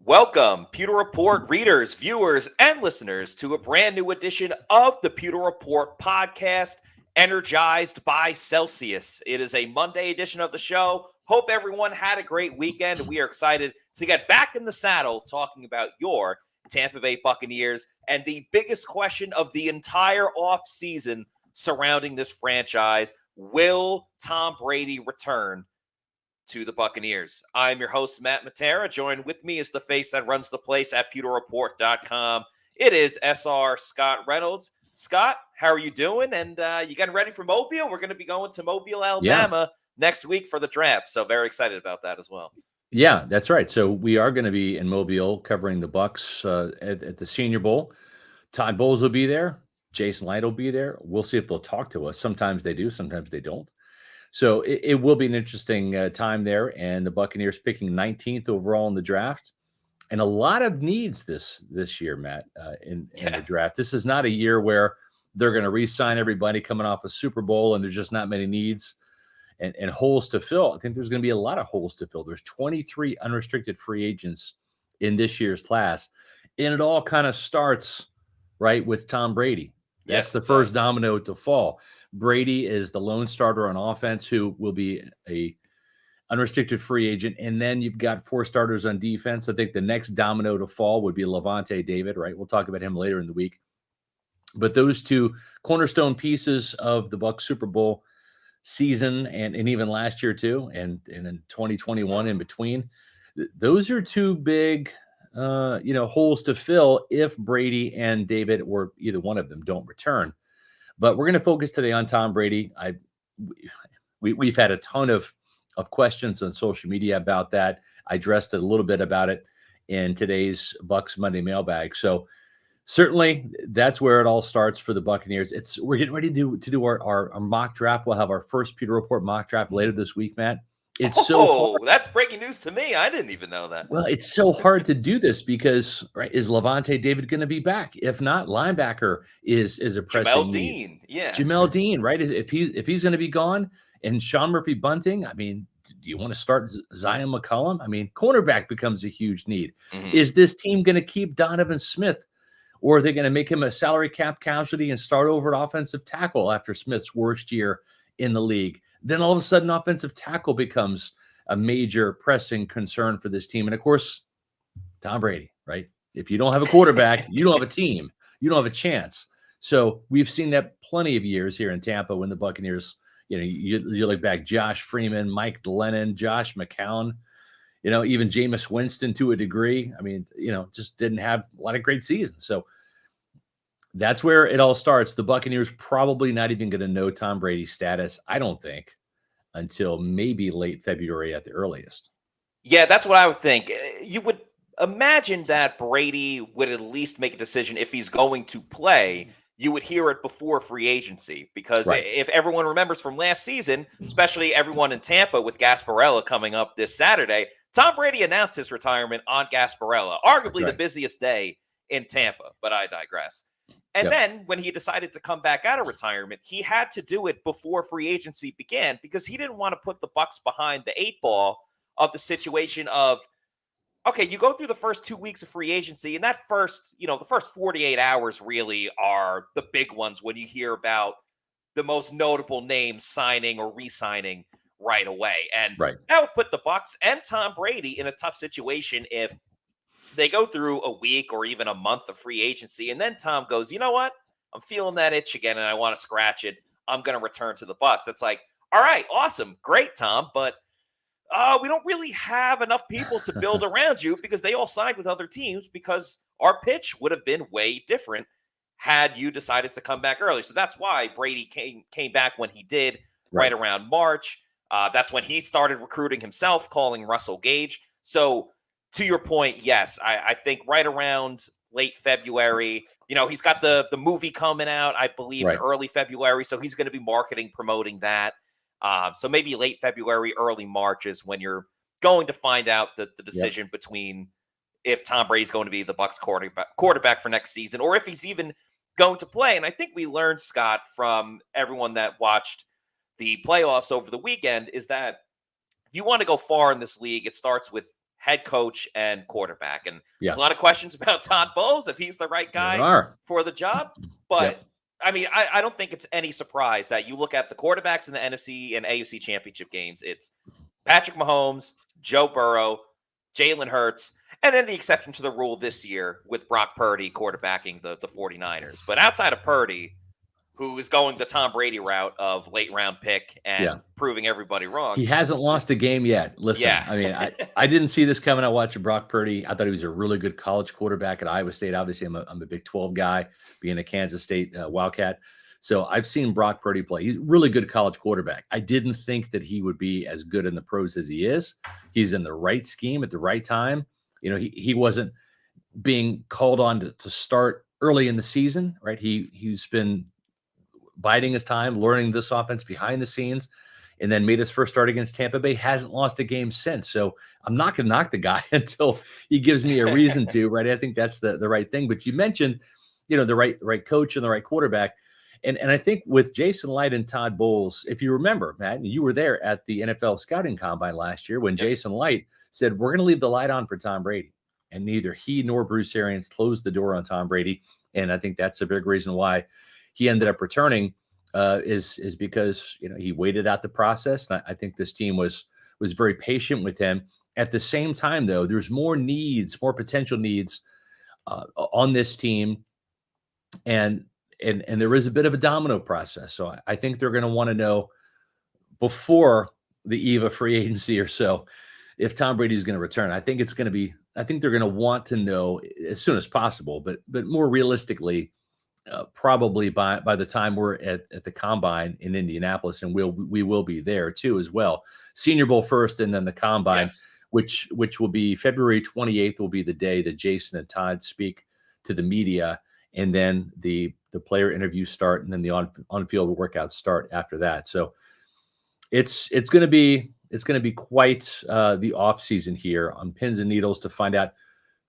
Welcome, Pewter Report readers, viewers, and listeners to a brand new edition of the Pewter Report podcast, Energized by Celsius. It is a Monday edition of the show. Hope everyone had a great weekend. We are excited to get back in the saddle talking about your Tampa Bay Buccaneers and the biggest question of the entire offseason surrounding this franchise. Will Tom Brady return to the Buccaneers? I'm your host, Matt Matera. Joined with me is the face that runs the place at pewterreport.com. It is SR Scott Reynolds. Scott, how are you doing? And you getting ready for Mobile? We're going to be going to Mobile, Alabama next week for the draft. So very excited about that as well. Yeah, that's right. So we are going to be in Mobile covering the Bucs at the Senior Bowl. Todd Bowles will be there. Jason Light will be there. We'll see if they'll talk to us. Sometimes they do, sometimes they don't. So it will be an interesting time there, and the Buccaneers picking 19th overall in the draft, and a lot of needs this year, Matt, in the draft. This is not a year where they're going to re-sign everybody coming off a Super Bowl, and there's just not many needs and holes to fill. I think there's going to be a lot of holes to fill. There's 23 unrestricted free agents in this year's class, and it all kind of starts right with Tom Brady. That's the first domino to fall. Brady is the lone starter on offense who will be a unrestricted free agent. And then you've got four starters on defense. I think the next domino to fall would be Levante David, right? We'll talk about him later in the week. But those two cornerstone pieces of the Bucs Super Bowl season and even last year too, and in 2021 in between, those are two big holes to fill if Brady and David or either one of them don't return. But we're going to focus today on Tom Brady. We've had a ton of questions on social media about that. I addressed a little bit about it in today's Bucs Monday mailbag. So certainly that's where it all starts for the Buccaneers. We're getting ready to do our mock draft. We'll have our first Pewter Report mock draft later this week, Matt. That's breaking news to me. I didn't even know that. Well, it's so hard to do this because, right, is Levante David going to be back? If not, linebacker is a pressing Jamel need. Dean, yeah. Jamel Dean, right? If he's going to be gone, and Sean Murphy Bunting, I mean, do you want to start Zion McCollum? I mean, cornerback becomes a huge need. Mm-hmm. Is this team going to keep Donovan Smith, or are they going to make him a salary cap casualty and start over at offensive tackle after Smith's worst year in the league? Then all of a sudden, offensive tackle becomes a major pressing concern for this team. And of course, Tom Brady, right? If you don't have a quarterback, you don't have a team. You don't have a chance. So we've seen that plenty of years here in Tampa when the Buccaneers, you look back, Josh Freeman, Mike Glennon, Josh McCown, even Jameis Winston to a degree. I mean, just didn't have a lot of great seasons. So that's where it all starts. The Buccaneers probably not even going to know Tom Brady's status, I don't think, until maybe late February at the earliest. Yeah, that's what I would think. You would imagine that Brady would at least make a decision if he's going to play. You would hear it before free agency because if everyone remembers from last season, especially everyone in Tampa with Gasparilla coming up this Saturday, Tom Brady announced his retirement on Gasparilla, arguably the busiest day in Tampa, but I digress. And then when he decided to come back out of retirement, he had to do it before free agency began because he didn't want to put the Bucs behind the 8 ball of the situation of, okay, you go through the first 2 weeks of free agency, and that the first 48 hours really are the big ones when you hear about the most notable names signing or re-signing right away. And that would put the Bucs and Tom Brady in a tough situation if they go through a week or even a month of free agency, and then Tom goes, you know what? I'm feeling that itch again, and I want to scratch it. I'm going to return to the Bucs. It's like, all right, awesome, great, Tom, but we don't really have enough people to build around you because they all signed with other teams because our pitch would have been way different had you decided to come back early. So that's why Brady came back when he did, right around March. That's when he started recruiting himself, calling Russell Gage. So to your point, yes, I think right around late February, he's got the movie coming out, I believe, in early February. So he's going to be marketing, promoting that. So maybe late February, early March is when you're going to find out the decision between if Tom Brady's going to be the Bucs quarterback for next season or if he's even going to play. And I think we learned, Scott, from everyone that watched the playoffs over the weekend is that if you want to go far in this league, it starts with head coach and quarterback. And Yeah, there's a lot of questions about Todd Bowles, if he's the right there guy are. for the job. But Yep. I mean, I don't think it's any surprise that you look at the quarterbacks in the NFC and AFC championship games. It's Patrick Mahomes, Joe Burrow, Jalen Hurts, and then the exception to the rule this year with Brock Purdy quarterbacking the 49ers. But outside of Purdy, who is going the Tom Brady route of late round pick and Yeah. proving everybody wrong. He hasn't lost a game yet. Listen, Yeah. I mean, I didn't see this coming. I watched Brock Purdy. I thought he was a really good college quarterback at Iowa State. Obviously, I'm a Big 12 guy, being a Kansas State Wildcat. So I've seen Brock Purdy play. He's a really good college quarterback. I didn't think that he would be as good in the pros as he is. He's in the right scheme at the right time. You know, he wasn't being called on to start early in the season, right? He's been biding his time, learning this offense behind the scenes, and then made his first start against Tampa Bay. Hasn't lost a game since. So I'm not going to knock the guy until he gives me a reason to, right? I think that's the right thing. But you mentioned, you know, the right coach and the right quarterback. And I think with Jason Light and Todd Bowles, if you remember, Matt, and you were there at the NFL scouting combine last year when Jason Light said, we're going to leave the light on for Tom Brady. And neither he nor Bruce Arians closed the door on Tom Brady. And I think that's a big reason why he ended up returning is because, you know, he waited out the process. And I think this team was very patient with him. At the same time, though, there's more potential needs on this team. And there is a bit of a domino process. So I think they're going to want to know before the eve of free agency or so if Tom Brady is going to return. I think they're going to want to know as soon as possible, but more realistically, probably by the time we're at the combine in Indianapolis, and we will be there too as well. Senior Bowl first, and then the combine, which will be February 28th will be the day that Jason and Todd speak to the media, and then the player interviews start, and then the on-field workouts start after that. So it's going to be quite the offseason here on pins and needles to find out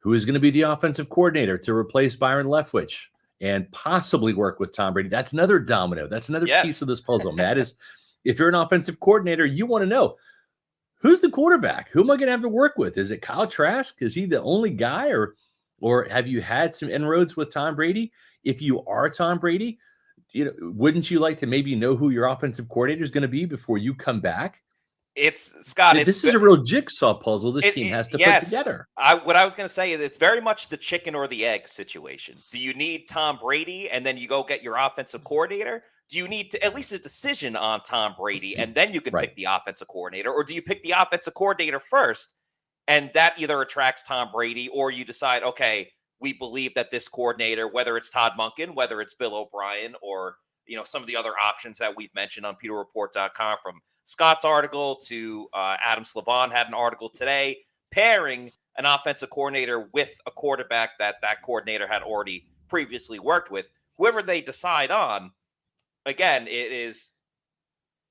who is going to be the offensive coordinator to replace Byron Leftwich and possibly work with Tom Brady. That's another domino. That's another piece of this puzzle, Matt, is if you're an offensive coordinator, you want to know who's the quarterback? Who am I going to have to work with? Is it Kyle Trask? Is he the only guy, or have you had some inroads with Tom Brady? If you are Tom Brady, you know, wouldn't you like to maybe know who your offensive coordinator is going to be before you come back? It's Scott. This is a real jigsaw puzzle this team has to put together. What I was going to say is it's very much the chicken or the egg situation. Do you need Tom Brady and then you go get your offensive coordinator? Do you need at least a decision on Tom Brady and then you can pick the offensive coordinator? Or do you pick the offensive coordinator first and that either attracts Tom Brady, or you decide, okay, we believe that this coordinator, whether it's Todd Monken, whether it's Bill O'Brien, or some of the other options that we've mentioned on pewterreport.com, from Scott's article to Adam Slavon had an article today pairing an offensive coordinator with a quarterback that coordinator had already previously worked with. Whoever they decide on, again, it is,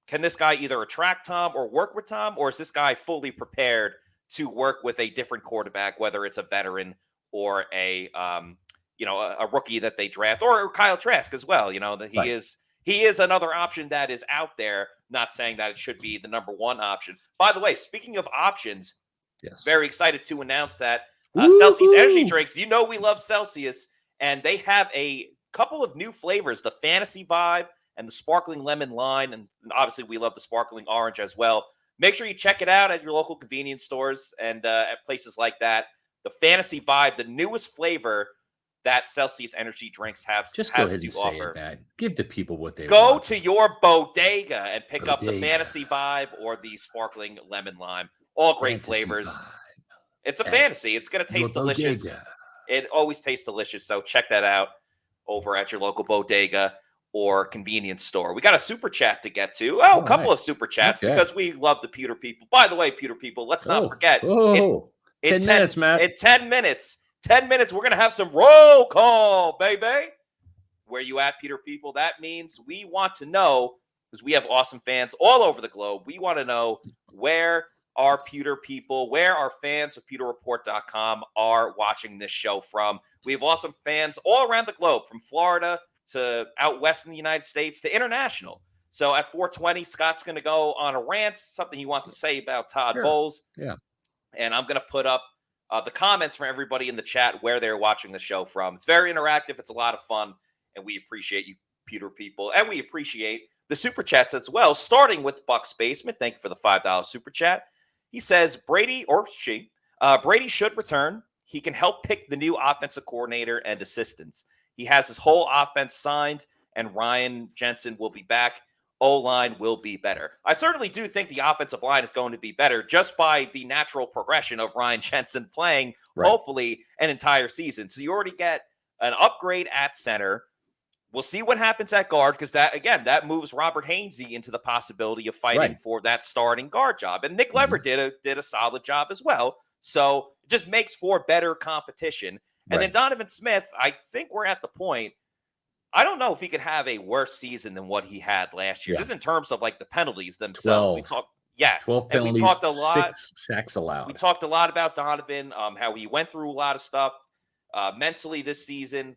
can this guy either attract Tom or work with Tom, or is this guy fully prepared to work with a different quarterback, whether it's a veteran or a rookie that they draft, or Kyle Trask as well. That he is another option that is out there. Not saying that it should be the number one option. By the way, speaking of options, very excited to announce that Celsius Energy Drinks, we love Celsius, and they have a couple of new flavors, the Fantasy Vibe and the Sparkling Lemon line, and obviously we love the Sparkling Orange as well. Make sure you check it out at your local convenience stores and at places like that. The Fantasy Vibe, the newest flavor that Celsius Energy Drinks has to offer. It, man. Give the people what they Go want. to your bodega and pick up the Fantasy Vibe or the Sparkling Lemon Lime. All great flavors. Vibe. It's a fantasy. It's going to taste delicious. It always tastes delicious. So check that out over at your local bodega or convenience store. We got a super chat to get to. A couple of super chats because we love the Pewter people. By the way, Pewter people, let's not forget. In 10 minutes, Matt. In 10 minutes, we're going to have some roll call, baby. Where you at, Pewter people? That means we want to know, because we have awesome fans all over the globe, we want to know where our Pewter people, where our fans of PewterReport.com are watching this show from. We have awesome fans all around the globe, from Florida to out west in the United States to international. So at 4:20, Scott's going to go on a rant, something he wants to say about Todd Bowles. Yeah. And I'm going to put up the comments from everybody in the chat where they're watching the show from. It's very interactive. It's a lot of fun. And we appreciate you, Pewter people. And we appreciate the super chats as well, starting with Bucs Basement. Thank you for the $5 super chat. He says Brady, or she, Brady should return. He can help pick the new offensive coordinator and assistants. He has his whole offense signed, and Ryan Jensen will be back. O-line will be better. I certainly do think the offensive line is going to be better just by the natural progression of Ryan Jensen playing, hopefully, an entire season. So you already get an upgrade at center. We'll see what happens at guard, because that moves Robert Hainsey into the possibility of fighting for that starting guard job. And Nick Lever did a solid job as well. So it just makes for better competition. And then Donovan Smith, I think we're at the point, I don't know if he could have a worse season than what he had last year, just in terms of like the penalties themselves. 12 penalties, and we talked a lot. 6 sacks allowed. We talked a lot about Donovan, how he went through a lot of stuff mentally this season.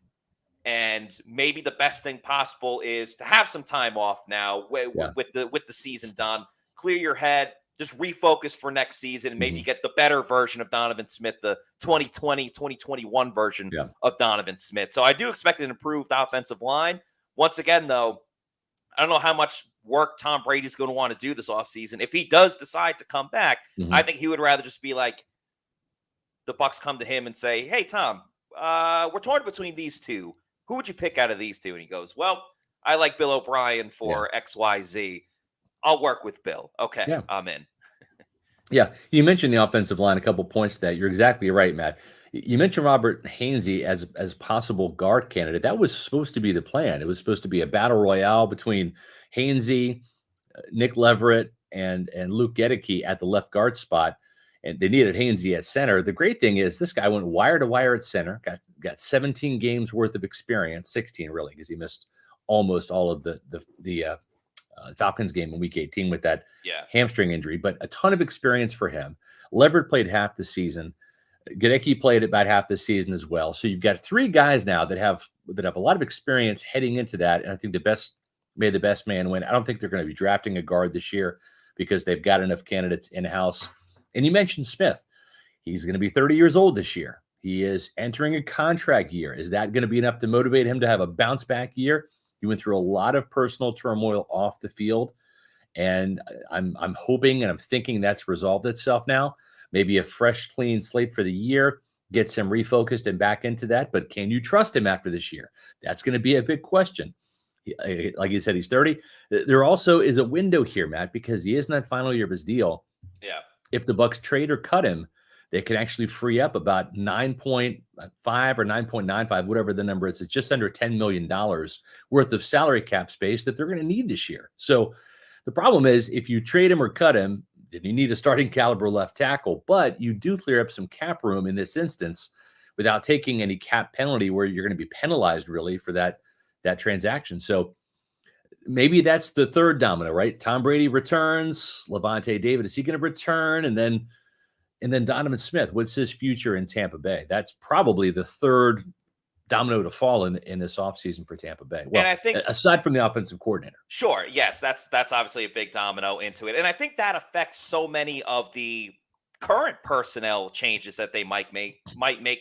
And maybe the best thing possible is to have some time off now with the season done. Clear your head, just refocus for next season, and maybe get the better version of Donovan Smith, the 2020, 2021 version of Donovan Smith. So I do expect an improved offensive line. Once again, though, I don't know how much work Tom Brady's going to want to do this offseason. If he does decide to come back, I think he would rather just be like, the Bucs come to him and say, hey, Tom, we're torn between these two. Who would you pick out of these two? And he goes, well, I like Bill O'Brien for XYZ. I'll work with Bill. Okay, I'm in. You mentioned the offensive line, a couple points that you're exactly right, Matt. You mentioned Robert Hainsey as possible guard candidate. That was supposed to be the plan. It was supposed to be a battle royale between Hainsey, Nick Leverett, and Luke Gedeke at the left guard spot. And they needed Hainsey at center. The great thing is this guy went wire to wire at center, got 17 games worth of experience, 16 really, because he missed almost all of the Falcons game in week 18 with that hamstring injury, but a ton of experience for him. Leverett played half the season. Gedeke played about half the season as well. So you've got 3 guys now that have a lot of experience heading into that. And I think the best man win. I don't think they're going to be drafting a guard this year because they've got enough candidates in-house. And you mentioned Smith. He's going to be 30 years old this year. He is entering a contract year. Is that going to be enough to motivate him to have a bounce back year? He went through a lot of personal turmoil off the field. And I'm hoping and I'm thinking that's resolved itself now. Maybe a fresh, clean slate for the year gets him refocused and back into that. But can you trust him after this year? That's going to be a big question. Like you said, he's 30. There also is a window here, Matt, because he is in that final year of his deal. Yeah. If the Bucs trade or cut him, they can actually free up about 9.5 or 9.95, whatever the number is. It's just under $10 million worth of salary cap space that they're going to need this year. So the problem is if you trade him or cut him, then you need a starting caliber left tackle, but you do clear up some cap room in this instance without taking any cap penalty where you're going to be penalized really for that transaction. So maybe that's the third domino, right? Tom Brady returns. Levante David, is he going to return? And then Donovan Smith, what's his future in Tampa Bay? That's probably the third domino to fall in this offseason for Tampa Bay. Well, and I think aside from the offensive coordinator. Sure. Yes, that's obviously a big domino into it. And I think that affects so many of the current personnel changes that they might make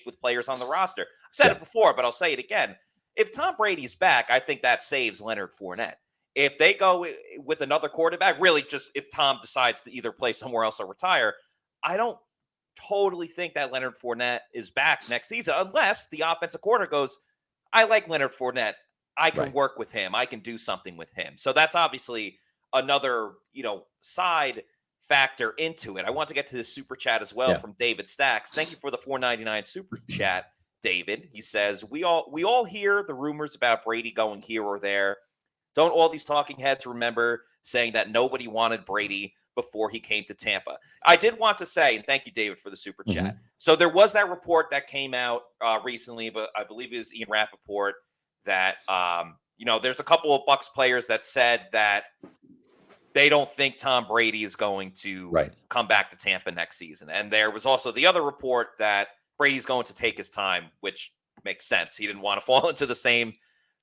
with players on the roster. I've said it before, but I'll say it again. If Tom Brady's back, I think that saves Leonard Fournette. If they go with another quarterback, really just if Tom decides to either play somewhere else or retire, I don't totally think that Leonard Fournette is back next season unless the offensive coordinator goes, I like Leonard Fournette. I can work with him. I can do something with him. So that's obviously another, side factor into it. I want to get to this super chat as well from David Stacks. Thank you for the $4.99 super chat, David. He says, we all hear the rumors about Brady going here or there. Don't all these talking heads remember saying that nobody wanted Brady before he came to Tampa? I did want to say, and thank you, David, for the super chat. So there was that report that came out recently, but I believe it was Ian Rappaport, that, there's a couple of Bucs players that said that they don't think Tom Brady is going to come back to Tampa next season. And there was also the other report that Brady's going to take his time, which makes sense. He didn't want to fall into the same,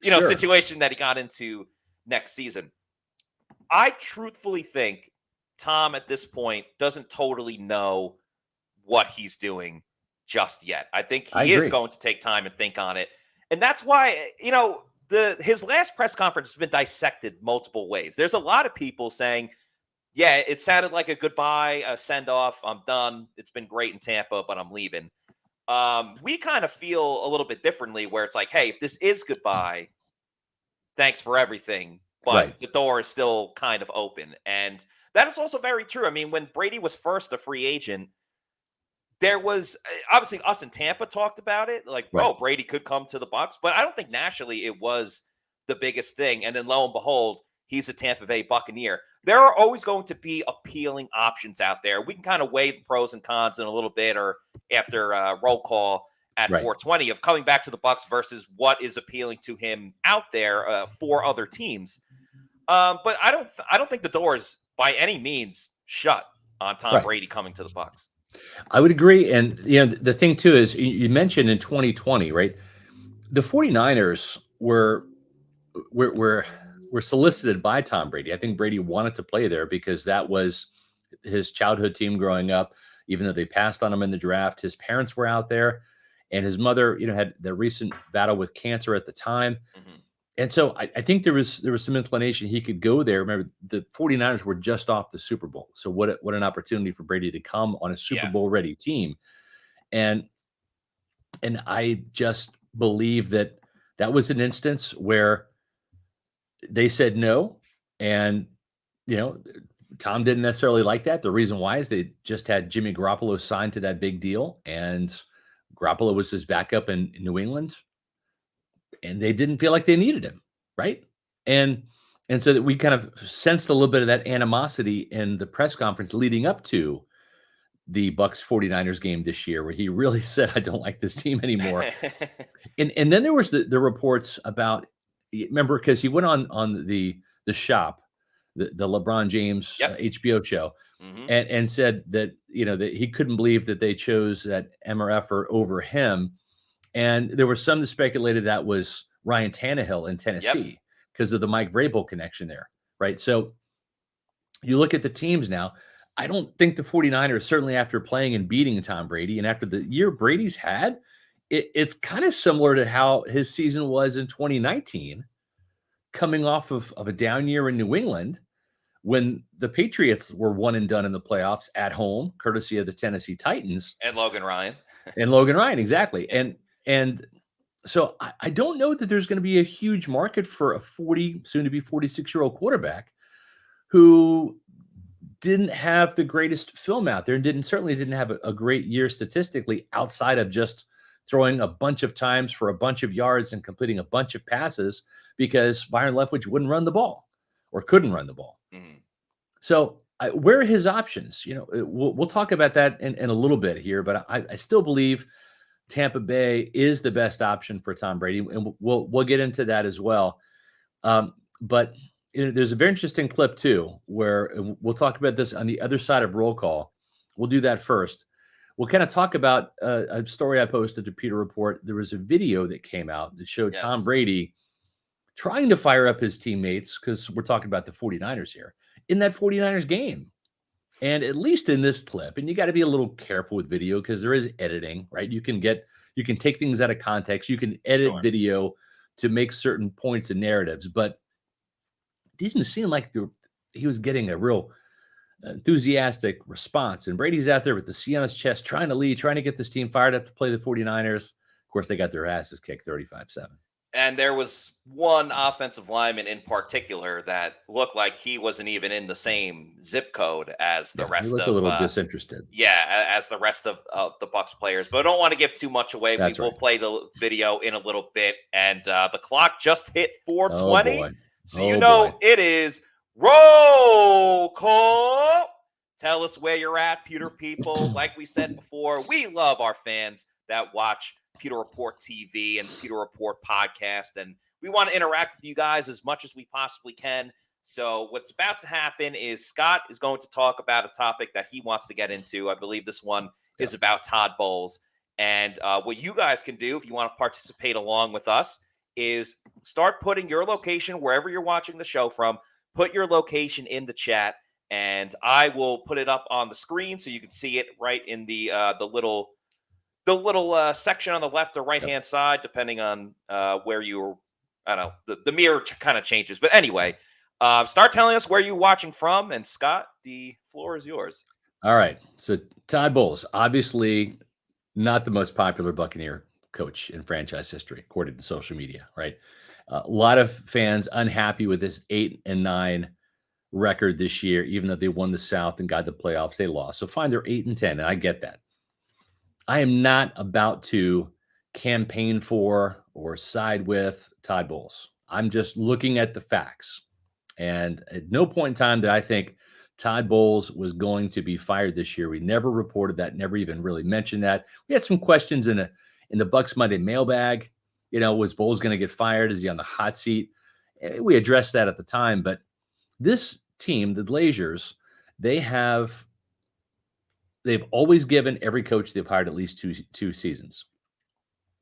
situation that he got into next season. I truthfully think Tom at this point doesn't totally know what he's doing just yet. I think I he is agree. going to take time and think on it. And that's why, his last press conference has been dissected multiple ways. There's a lot of people saying, yeah, it sounded like a goodbye, a send-off. I'm done. It's been great in Tampa, but I'm leaving. We kind of feel a little bit differently where it's like, hey, if this is goodbye, thanks for everything, but Right. the door is still kind of open. And that is also very true. I mean, when Brady was first a free agent, there was obviously us in Tampa talked about it, like, Right. oh, Brady could come to the Bucs, but I don't think nationally it was the biggest thing. And then lo and behold, he's a Tampa Bay Buccaneer. There are always going to be appealing options out there. We can kind of weigh the pros and cons in a little bit, or after roll call at Right. 420 of coming back to the Bucs versus what is appealing to him out there for other teams. But I don't think the door is by any means shut on Tom Right. Brady coming to the Bucs. I would agree. And, the thing too is you mentioned in 2020, right? The 49ers were solicited by Tom Brady. I think Brady wanted to play there because that was his childhood team growing up, even though they passed on him in the draft. His parents were out there, and his mother, had the recent battle with cancer at the time. Mm-hmm. And so I think there was some inclination he could go there. Remember, the 49ers were just off the Super Bowl. So what an opportunity for Brady to come on a Super Bowl ready team. And I just believe that was an instance where they said no. And, Tom didn't necessarily like that. The reason why is they just had Jimmy Garoppolo signed to that big deal. And Garoppolo was his backup in New England. And they didn't feel like they needed him, right? And so that we kind of sensed a little bit of that animosity in the press conference leading up to the Bucs 49ers game this year, where he really said, I don't like this team anymore. and then there was the reports about, remember, because he went on the shop, the LeBron James HBO show, Mm-hmm. and said that, that he couldn't believe that they chose that MRFer over him. And there were some that speculated that was Ryan Tannehill in Tennessee because of the Mike Vrabel connection there, right? So you look at the teams now. I don't think the 49ers, certainly after playing and beating Tom Brady and after the year Brady's had, it's kind of similar to how his season was in 2019, coming off of a down year in New England when the Patriots were one and done in the playoffs at home, courtesy of the Tennessee Titans. And Logan Ryan. Exactly. And so I don't know that there's going to be a huge market for a 40, soon to be 46-year-old quarterback who didn't have the greatest film out there and certainly didn't have a great year statistically outside of just throwing a bunch of times for a bunch of yards and completing a bunch of passes because Byron Leftwich wouldn't run the ball or couldn't run the ball. Mm-hmm. So where are his options? We'll talk about that in a little bit here, but I still believe Tampa Bay is the best option for Tom Brady, and we'll get into that as well. But there's a very interesting clip too, where we'll talk about this on the other side of roll call. We'll do that first. We'll kind of talk about a story I posted to Pewter Report. There was a video that came out that showed Tom Brady trying to fire up his teammates, because we're talking about the 49ers here, in that 49ers game. And at least in this clip, and you got to be a little careful with video because there is editing, right? You can take things out of context. You can edit video to make certain points and narratives, but it didn't seem like he was getting a real enthusiastic response. And Brady's out there with the C on his chest, trying to lead, trying to get this team fired up to play the 49ers. Of course, they got their asses kicked 35-7. And there was one offensive lineman in particular that looked like he wasn't even in the same zip code as the rest he looked of a little disinterested. As the rest of the Bucs players. But I don't want to give too much away. We will play the video in a little bit. And the clock just hit 4:20. So it is roll call. Tell us where you're at, Pewter people. Like we said before, we love our fans that watch Pewter Report TV and Pewter Report podcast, and we want to interact with you guys as much as we possibly can. So what's about to happen is Scott is going to talk about a topic that he wants to get into. I believe this one is about Todd Bowles. And what you guys can do if you want to participate along with us is start putting your location wherever you're watching the show from. Put your location in the chat, and I will put it up on the screen so you can see it right in the little section on the left or right hand side, depending on where you're. I don't know. The mirror kind of changes, but anyway, start telling us where you're watching from, and Scott, the floor is yours. All right. So Todd Bowles, obviously not the most popular Buccaneer coach in franchise history, according to social media, right? A lot of fans unhappy with this 8-9 record this year, even though they won the South and got the playoffs, they lost. So fine, they're 8-10, and I get that. I am not about to campaign for or side with Todd Bowles. I'm just looking at the facts. And at no point in time did I think Todd Bowles was going to be fired this year. We never reported that, never even really mentioned that. We had some questions in the Bucs Monday mailbag. You know, was Bowles going to get fired? Is he on the hot seat? We addressed that at the time. But this team, the Glazers, they've always given every coach they've hired at least two seasons.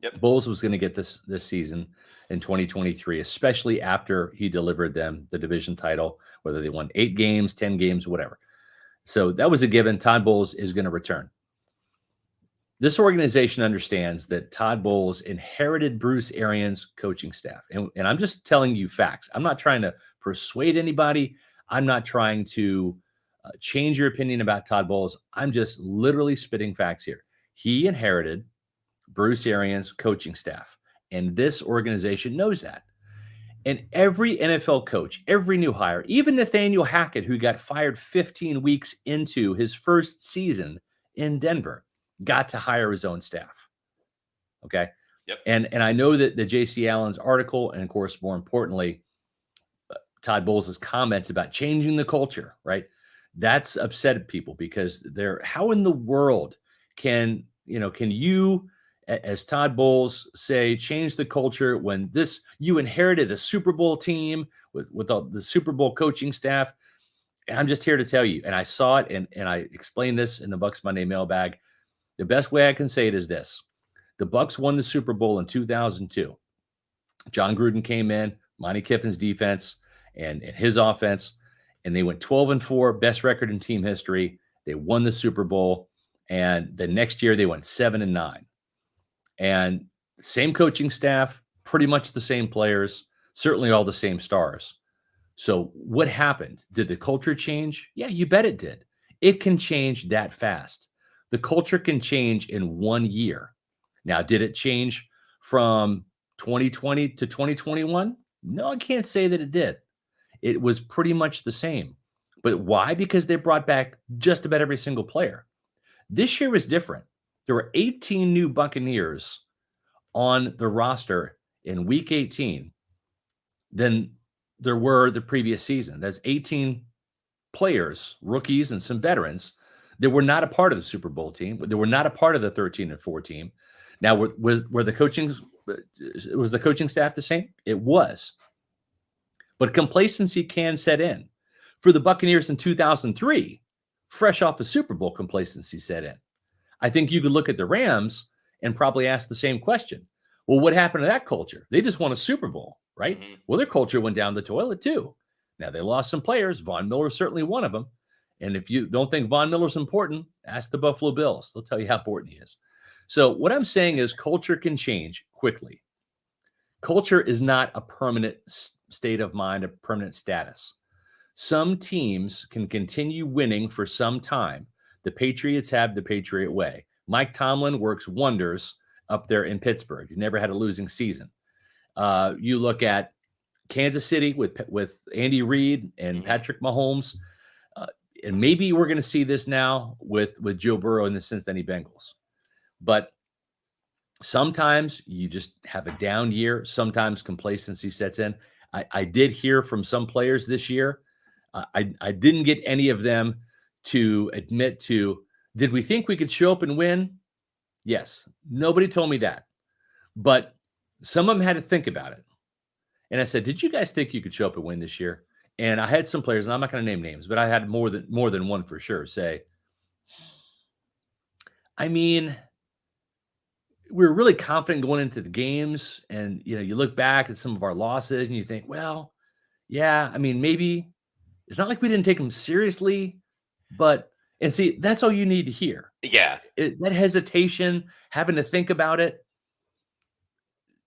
Yep. Bowles was going to get this season in 2023, especially after he delivered them the division title, whether they won 8 games, 10 games, whatever. So that was a given. Todd Bowles is going to return. This organization understands that Todd Bowles inherited Bruce Arians' coaching staff. And I'm just telling you facts. I'm not trying to persuade anybody. I'm not trying to change your opinion about Todd Bowles. I'm just literally spitting facts here. He inherited Bruce Arians' coaching staff, and this organization knows that. And every NFL coach, every new hire, even Nathaniel Hackett, who got fired 15 weeks into his first season in Denver, got to hire his own staff. Okay. Yep. And I know that the J.C. Allen's article, and of course, more importantly, Todd Bowles' comments about changing the culture, right? That's upset people because how in the world can you, as Todd Bowles, say change the culture when you inherited a Super Bowl team with the Super Bowl coaching staff? And I'm just here to tell you, and I saw it, and I explained this in the Bucs Monday mailbag. The best way I can say it is this: the Bucs won the Super Bowl in 2002. John Gruden came in, Monty Kiffin's defense and his offense, and they went 12-4, best record in team history. They won the Super Bowl, and the next year they went 7-9. And same coaching staff, pretty much the same players, certainly all the same stars. So what happened? Did the culture change? Yeah, you bet it did. It can change that fast. The culture can change in 1 year. Now, did it change from 2020 to 2021? No, I can't say that it did. It was pretty much the same. But why? Because they brought back just about every single player. This year was different. There were 18 new Buccaneers on the roster in week 18 than there were the previous season. That's 18 players, rookies, and some veterans that were not a part of the Super Bowl team. They were not a part of the 13-4 team. Now, was the coaching staff the same? It was. But complacency can set in. For the Buccaneers in 2003, fresh off a Super Bowl, complacency set in. I think you could look at the Rams and probably ask the same question. Well, what happened to that culture? They just won a Super Bowl, right? Mm-hmm. Well, their culture went down the toilet too. Now, they lost some players. Von Miller's certainly one of them. And if you don't think Von Miller's important, ask the Buffalo Bills. They'll tell you how important he is. So what I'm saying is culture can change quickly. Culture is not a permanent state of mind, a permanent status. Some teams can continue winning for some time. The Patriots have the Patriot way. Mike Tomlin works wonders up there in Pittsburgh. He's never had a losing season. You look at Kansas City with Andy Reid and Patrick Mahomes. And maybe we're going to see this now with Joe Burrow and the Cincinnati Bengals. But sometimes you just have a down year. Sometimes complacency sets in. I did hear from some players this year. I didn't get any of them to admit to, did we think we could show up and win? Yes. Nobody told me that. But some of them had to think about it. And I said, did you guys think you could show up and win this year? And I had some players, and I'm not going to name names, but I had more than one for sure say, I mean, we were really confident going into the games. And, you look back at some of our losses and you think, well, yeah, I mean, maybe It's not like we didn't take him seriously, but and see, that's all you need to hear. Yeah. That hesitation, having to think about it,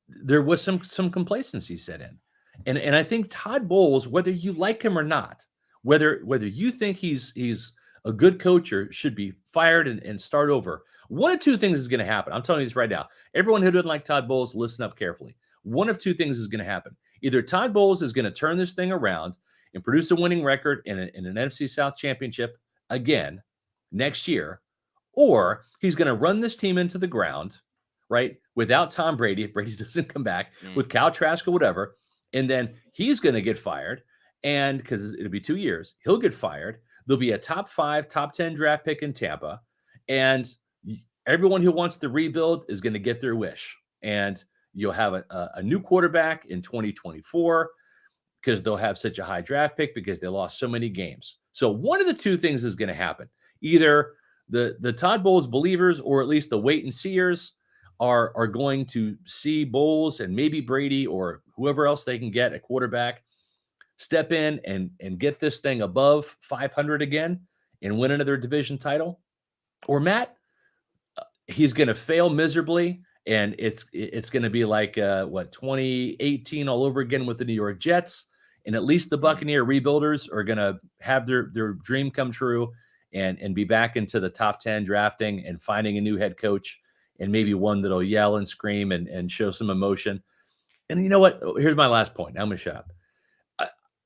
there was some complacency set in. And I think Todd Bowles, whether you like him or not, whether you think he's a good coach or should be fired and start over, one of two things is going to happen. I'm telling you this right now. Everyone who doesn't like Todd Bowles, listen up carefully. One of two things is going to happen. Either Todd Bowles is going to turn this thing around and produce a winning record in an NFC South championship again next year, or he's going to run this team into the ground, right, without Tom Brady, if Brady doesn't come back, with Kyle Trask or whatever, and then he's going to get fired, and because it'll be 2 years, he'll get fired. There'll be a top 5, top 10 draft pick in Tampa, and everyone who wants to rebuild is going to get their wish, and you'll have a new quarterback in 2024 because they'll have such a high draft pick because they lost so many games. So one of the two things is going to happen. Either the Todd Bowles believers, or at least the wait and seers, are going to see Bowles and maybe Brady or whoever else they can get at quarterback step in and get this thing above 500 again and win another division title. Or Matt, he's going to fail miserably, and it's going to be like 2018 all over again with the New York Jets. And at least the Buccaneer rebuilders are going to have their dream come true and be back into the top 10 drafting and finding a new head coach, and maybe one that'll yell and scream and show some emotion. And you know what? Here's my last point. I'm going to shut up.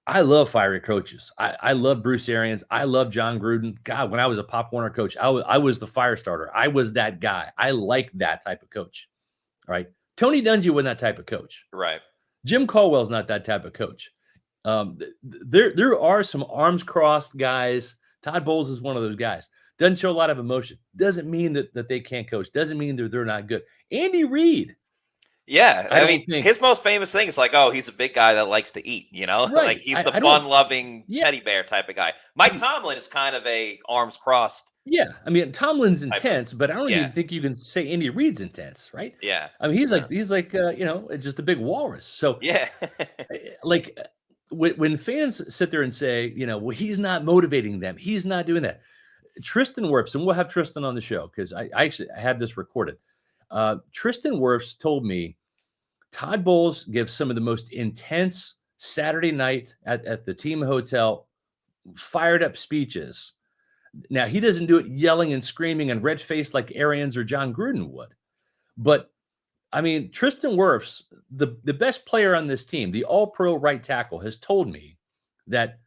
I love fiery coaches. I love Bruce Arians. I love John Gruden. God, when I was a Pop Warner coach, I was the fire starter. I was that guy. I like that type of coach. All right. Tony Dungy wasn't that type of coach. Right. Jim Caldwell's not that type of coach. There are some arms crossed guys. Todd Bowles is one of those guys. Doesn't show a lot of emotion. Doesn't mean that they can't coach. Doesn't mean they're not good. Andy Reid. Yeah, I mean, his most famous thing is like, oh, he's a big guy that likes to eat, you know? Right. Like he's the fun-loving teddy bear type of guy. Mike Tomlin is kind of a arms crossed. Yeah, I mean, Tomlin's intense, but I don't even think you can say Andy Reid's intense, right? Yeah. I mean, he's like just a big walrus. So yeah, like when fans sit there and say, well, he's not motivating them, he's not doing that. Tristan Wirfs, and we'll have Tristan on the show because I actually have this recorded. Tristan Wirfs told me Todd Bowles gives some of the most intense Saturday night at the team hotel, fired up speeches. Now, he doesn't do it yelling and screaming and red faced like Arians or John Gruden would. But I mean, Tristan Wirfs, the best player on this team, the all-pro right tackle, has told me that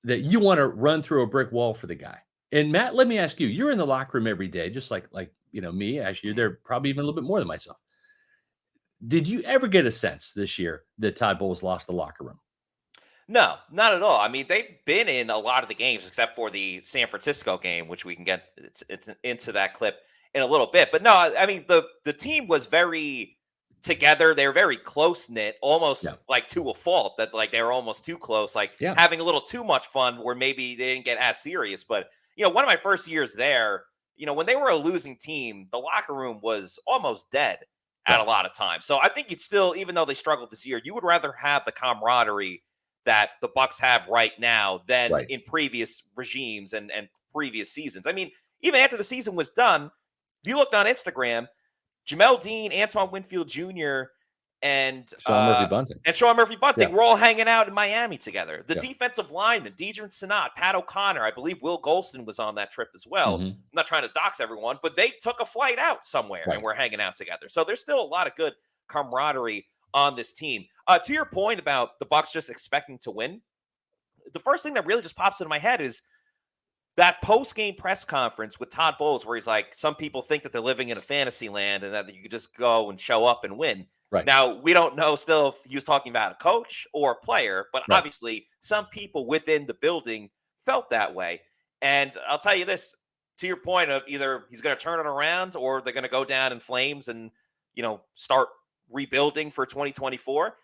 you want to run through a brick wall for the guy. And Matt, let me ask you, you're in the locker room every day, just like me. Actually, you're there probably even a little bit more than myself. Did you ever get a sense this year that Todd Bowles lost the locker room? No, not at all. I mean, they've been in a lot of the games except for the San Francisco game, which we can get into that clip in a little bit. But no, I mean, the team was very together. They're very close-knit, almost like to a fault, that like they were almost too close, like having a little too much fun where maybe they didn't get as serious. But, one of my first years there, when they were a losing team, the locker room was almost dead at a lot of times. So I think you'd still, even though they struggled this year, you would rather have the camaraderie that the Bucs have right now than in previous regimes and previous seasons. I mean, even after the season was done, if you looked on Instagram, Jamel Dean, Antoine Winfield Jr., and Sean Murphy-Bunting were all hanging out in Miami together. The defensive linemen, Deidre Sinat, Pat O'Connor, I believe Will Golston was on that trip as well. I'm not trying to dox everyone, but they took a flight out somewhere and were hanging out together. So there's still a lot of good camaraderie on this team. To your point about the Bucs just expecting to win, the first thing that really just pops into my head is that post-game press conference with Todd Bowles, where he's like, some people think that they're living in a fantasy land and that you could just go and show up and win. Right. Now, we don't know still if he was talking about a coach or a player, but obviously some people within the building felt that way. And I'll tell you this, to your point of either he's going to turn it around or they're going to go down in flames and, start rebuilding for 2024.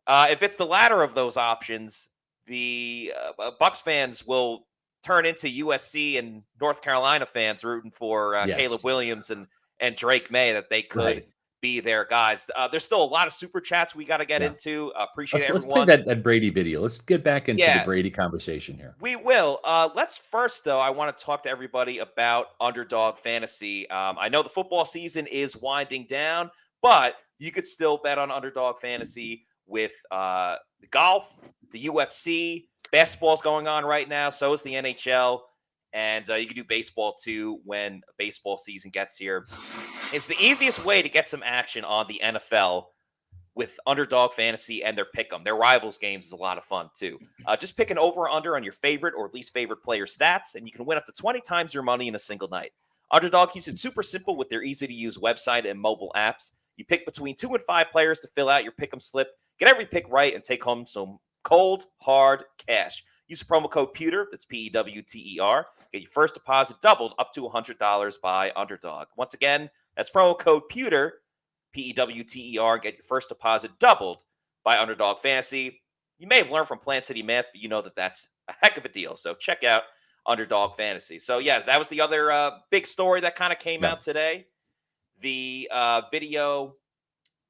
If it's the latter of those options, the Bucs fans will turn into USC and North Carolina fans rooting for Caleb Williams and Drake May, that they could be there, guys. There's still a lot of super chats we got to get into. Appreciate everyone. Let's play that Brady video. Let's get back into the Brady conversation here. We will. Let's first, though, I want to talk to everybody about Underdog Fantasy. I know the football season is winding down, but you could still bet on Underdog Fantasy with the golf, the UFC, basketball's going on right now. So is the NHL. And you can do baseball, too, when baseball season gets here. It's the easiest way to get some action on the NFL with Underdog Fantasy and their pick'em. Their rivals games is a lot of fun, too. Just pick an over or under on your favorite or least favorite player stats, and you can win up to 20 times your money in a single night. Underdog keeps it super simple with their easy-to-use website and mobile apps. You pick between 2 and 5 players to fill out your pick'em slip. Get every pick right and take home some cold, hard cash. Use the promo code Pewter, that's Pewter. Get your first deposit doubled up to $100 by Underdog. Once again, that's promo code Pewter, Pewter. Get your first deposit doubled by Underdog Fantasy. You may have learned from Plant City Math, but you know that that's a heck of a deal. So check out Underdog Fantasy. So, yeah, that was the other big story that kind of came out today. The video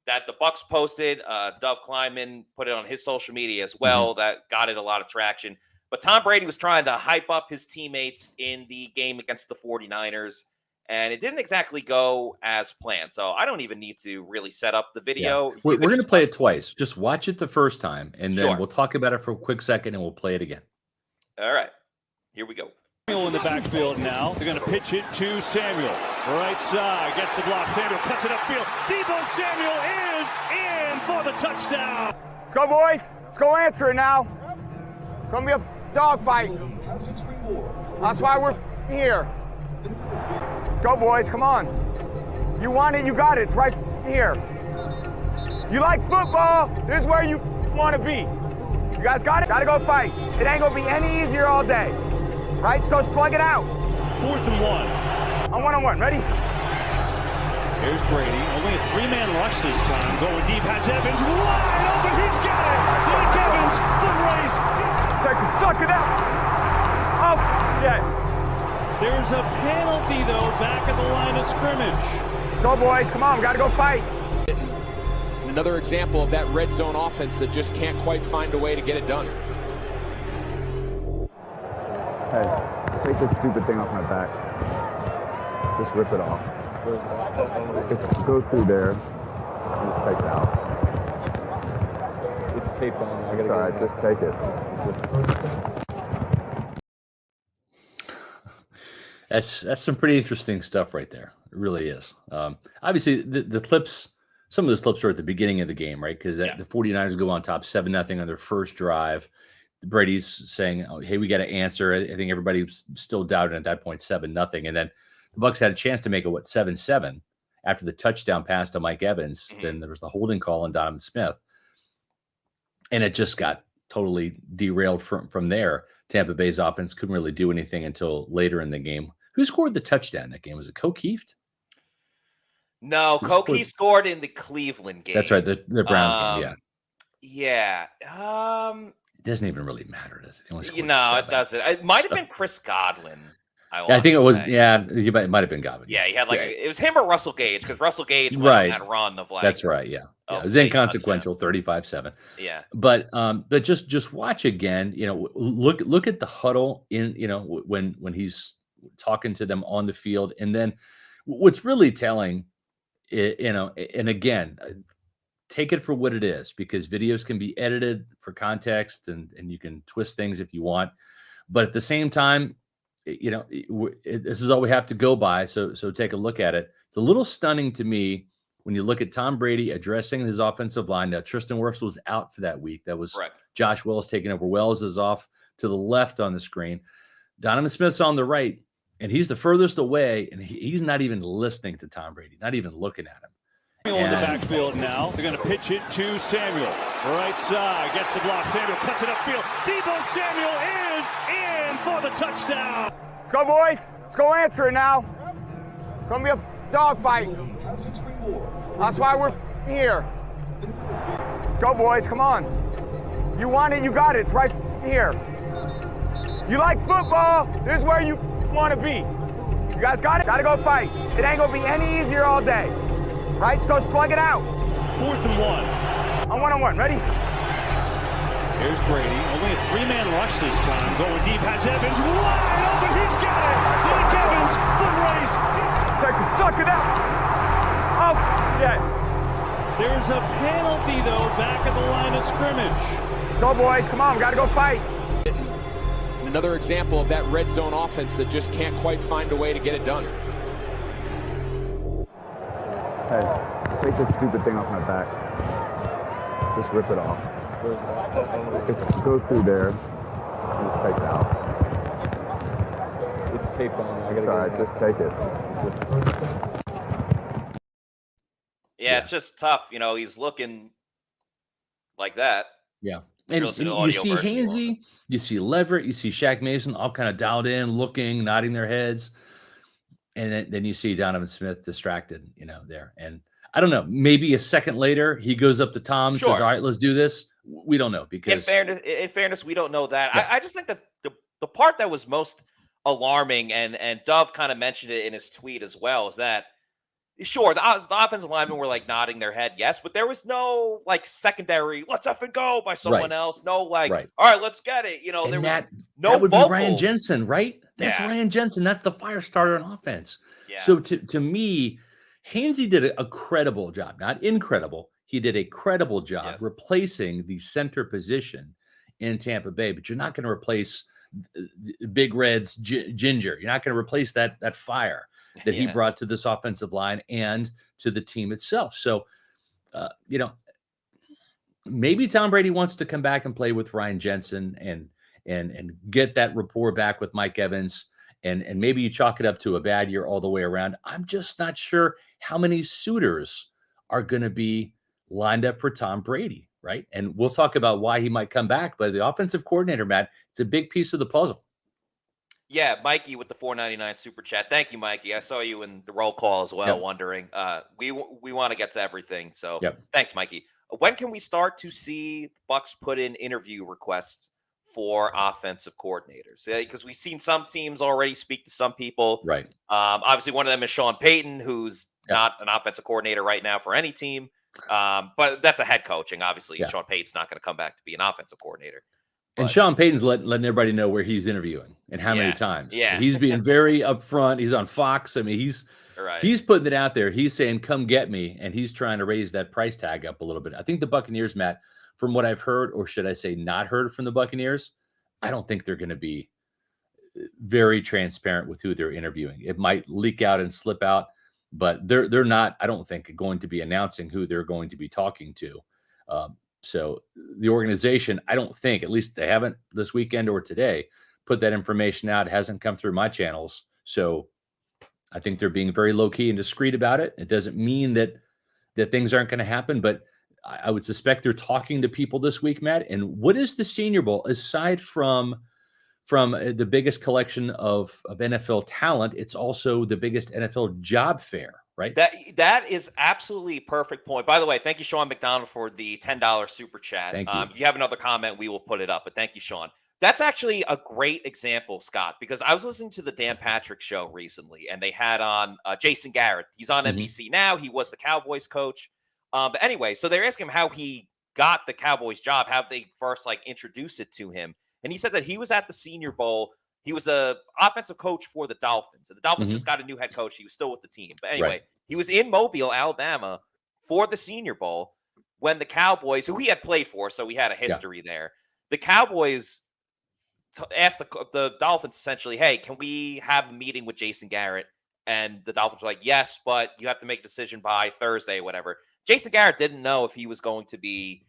that the Bucs posted, Dov Kleiman put it on his social media as well. That got it a lot of traction. But Tom Brady was trying to hype up his teammates in the game against the 49ers, and it didn't exactly go as planned. So I don't even need to really set up the video. Yeah. We're going to play it twice. Just watch it the first time, and then we'll talk about it for a quick second, and we'll play it again. All right. Here we go. In the backfield now. They're going to pitch it to Samuel. Right side. Gets a block. Samuel cuts it upfield. Deebo Samuel is in for the touchdown. Let's go, boys. Let's go answer it now. It's going to be a dogfight. That's why we're here. Let's go, boys. Come on. You want it, you got it. It's right here. You like football, this is where you want to be. You guys got it? Got to go fight. It ain't going to be any easier all day. Right? Just go slug it out. 4th and 1. On one-on-one. Ready? Here's Brady. Only a 3-man rush this time. Going deep. Has Evans wide open. He's got it. Mike Evans, foot race. Suck it out. Oh, yeah. There's a penalty, though, back at the line of scrimmage. Let's go, boys. Come on. We got to go fight. Another example of that red zone offense that just can't quite find a way to get it done. Hey, take this stupid thing off my back. Just rip it off. It's go through there and just take it out. It's taped on. It's all right, just take it. That's some pretty interesting stuff right there. It really is. Obviously, the clips, some of those clips are at the beginning of the game, right? Because the 49ers go on top 7-0 on their first drive. Brady's saying, oh, hey, we got to answer. I think everybody was still doubting at that point, 7-0. And then the Bucs had a chance to make it, 7-7 after the touchdown pass to Mike Evans. Then there was the holding call on Donovan Smith. And it just got totally derailed from there. Tampa Bay's offense couldn't really do anything until later in the game. Who scored the touchdown in that game? Was it O'Keefe? No, O'Keefe scored in the Cleveland game. That's right, the Browns game, yeah. It doesn't even really matter, does it? It doesn't. It might have been Chris Godwin. I think it was. Yeah, it might have been Godwin. Yeah, he had it was him or Russell Gage, because Russell Gage went on that run of That's right. Yeah, it was inconsequential, 35-7. Yeah, but just watch again. Look at the huddle in. When he's talking to them on the field, and then what's really telling, and again, take it for what it is, because videos can be edited for context, and you can twist things if you want, but at the same time, this is all we have to go by. So take a look at it. It's a little stunning to me when you look at Tom Brady addressing his offensive line. Now, Tristan Wirfs was out for that week. That was right. Josh Wells taking over. Wells is off to the left on the screen. Donovan Smith's on the right, and he's the furthest away, and he's not even listening to Tom Brady, not even looking at him. In the backfield now. They're going to pitch it to Samuel. Right side. Gets a block. Samuel cuts it upfield. Deebo Samuel is in for the touchdown. Let's go, boys. Let's go answer it now. It's going to be a dogfight. That's why we're here. Let's go, boys. Come on. You want it, you got it. It's right here. You like football, this is where you want to be. You guys got it? Got to go fight. It ain't going to be any easier all day. Right, let's go slug it out. 4th and 1. On one-on-one, ready? Here's Brady. Only a 3-man rush this time. Going deep. Has Evans wide open. He's got it. Mike Evans, foot race. Suck it out. Oh, yeah. There's a penalty, though, back at the line of scrimmage. Let's go, boys. Come on, we got to go fight. Another example of that red zone offense that just can't quite find a way to get it done. Hey, take this stupid thing off my back. Just rip it off. It's go through there and just take it out. It's taped on. I gotta It's all right, just take it. Yeah, it's just tough. You know, he's looking like that. Yeah. You And don't see the you audio see version anymore. Hainsey, you see Leverett, you see Shaq Mason all kind of dialed in, looking, nodding their heads. And then you see Donovan Smith distracted, you know, there. And I don't know, maybe a second later, he goes up to Tom and Sure. says, all right, let's do this. We don't know because In fairness, we don't know that. Yeah. I just think that the part that was most alarming, and Dove kind of mentioned it in his tweet as well, is that sure, the offensive linemen were like nodding their head, yes, but there was no like secondary, let's effing go by someone else. No, like, Right. all right, let's get it. You know, and there was that no would vocal. be Ryan Jensen, right? That's Yeah. Ryan Jensen. That's the fire starter on offense. Yeah. So to me, Hainsey did a credible job, not incredible. He did a credible job Yes. replacing the center position in Tampa Bay, but you're not going to replace Big Red's ginger. You're not going to replace that fire that he Yeah. brought to this offensive line and to the team itself. So, you know, maybe Tom Brady wants to come back and play with Ryan Jensen and get that rapport back with Mike Evans. And maybe you chalk it up to a bad year all the way around. I'm just not sure how many suitors are going to be lined up for Tom Brady, right? And we'll talk about why he might come back. But the offensive coordinator, Matt, it's a big piece of the puzzle. Yeah, Mikey with the $4.99 super chat. Thank you, Mikey. I saw you in the roll call as well, Yep. wondering. We want to get to everything, so Yep. Thanks, Mikey. When can we start to see the Bucs put in interview requests for offensive coordinators? Because we've seen some teams already speak to some people. Right. Obviously, one of them is Sean Payton, who's Yep. not an offensive coordinator right now for any team. But that's a head coaching. Obviously, Yeah. Sean Payton's not going to come back to be an offensive coordinator. And But- Sean Payton's letting everybody know where he's interviewing and how many Yeah. times. Yeah. He's being very upfront. He's on Fox. I mean, he's Right. He's putting it out there. He's saying, come get me. And he's trying to raise that price tag up a little bit. I think the Buccaneers, Matt, from what I've heard, or should I say not heard from the Buccaneers, I don't think they're going to be very transparent with who they're interviewing. It might leak out and slip out, but they're not, I don't think, going to be announcing who they're going to be talking to. So the organization, I don't think, at least they haven't this weekend or today, put that information out. It hasn't come through my channels. So I think they're being very low key and discreet about it. It doesn't mean that things aren't going to happen, but I would suspect they're talking to people this week, Matt. And what is the Senior Bowl aside from the biggest collection of NFL talent? It's also the biggest NFL job fair, right? That is absolutely perfect point. By the way, thank you, Sean McDonald, for the $10 super chat. Thank you. If you have another comment, we will put it up. But thank you, Sean. That's actually a great example, Scott, because I was listening to the Dan Patrick show recently, and they had on Jason Garrett. He's on NBC now. He was the Cowboys coach. But anyway, so they're asking him how he got the Cowboys job, how they first introduced it to him. And he said that he was at the Senior Bowl. He was a offensive coach for the Dolphins. And the Dolphins just got a new head coach. He was still with the team. But anyway, he was in Mobile, Alabama for the Senior Bowl when the Cowboys, who he had played for, so we had a history there. The Cowboys asked the Dolphins essentially, hey, can we have a meeting with Jason Garrett? And the Dolphins were like, yes, but you have to make a decision by Thursday, whatever. Jason Garrett didn't know if he was going to be,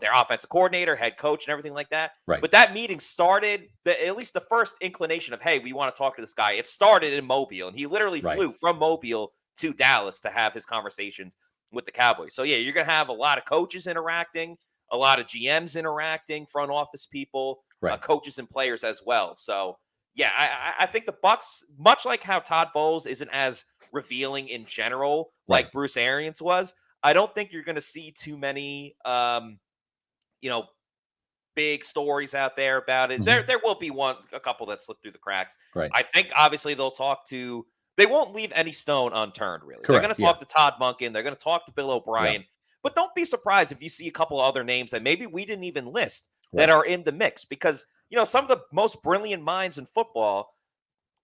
their offensive coordinator, head coach, and everything like that. Right. But that meeting started, at least the first inclination of, hey, we want to talk to this guy. It started in Mobile, and he literally flew from Mobile to Dallas to have his conversations with the Cowboys. So, yeah, you're going to have a lot of coaches interacting, a lot of GMs interacting, front office people, coaches and players as well. So, yeah, I think the Bucs, much like how Todd Bowles isn't as revealing in general like Bruce Arians was, I don't think you're going to see too many, big stories out there about it. There will be a couple that slip through the cracks. Right. I think obviously they'll talk to they won't leave any stone unturned, really. Correct, They're going to talk to Todd Monken. They're going to talk to Bill O'Brien. Yeah. But don't be surprised if you see a couple of other names that maybe we didn't even list Right. that are in the mix, because, some of the most brilliant minds in football,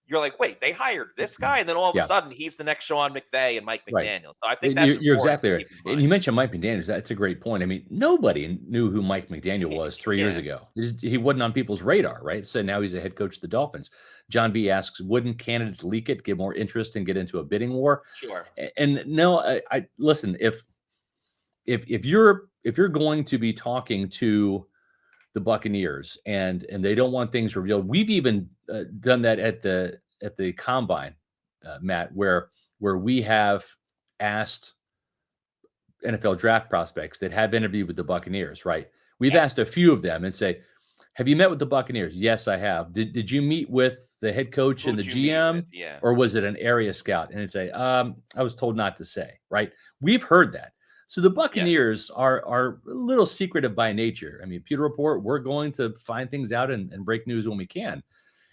you're like, wait, they hired this guy, and then all of a sudden he's the next Sean McVay and Mike Right. McDaniel. So I think that's you're important exactly to right. keep in mind. And you mentioned Mike McDaniel. That's a great point. I mean, nobody knew who Mike McDaniel was 3 years ago. He wasn't on people's radar, right? So now he's a head coach of the Dolphins. John B asks, wouldn't candidates leak it, get more interest, and get into a bidding war? Sure. And no, I listen. If you're going to be talking to the Buccaneers and they don't want things revealed, we've even done that at the combine, Matt, where we have asked NFL draft prospects that have interviewed with the Buccaneers, right? We've asked a few of them and say, have you met with the Buccaneers? Yes, I have. Did you meet with the head coach and the GM? Or was it an area scout? And it's I was told not to say, right? We've heard that. So the Buccaneers are a little secretive by nature. I mean, Pewter Report, we're going to find things out and break news when we can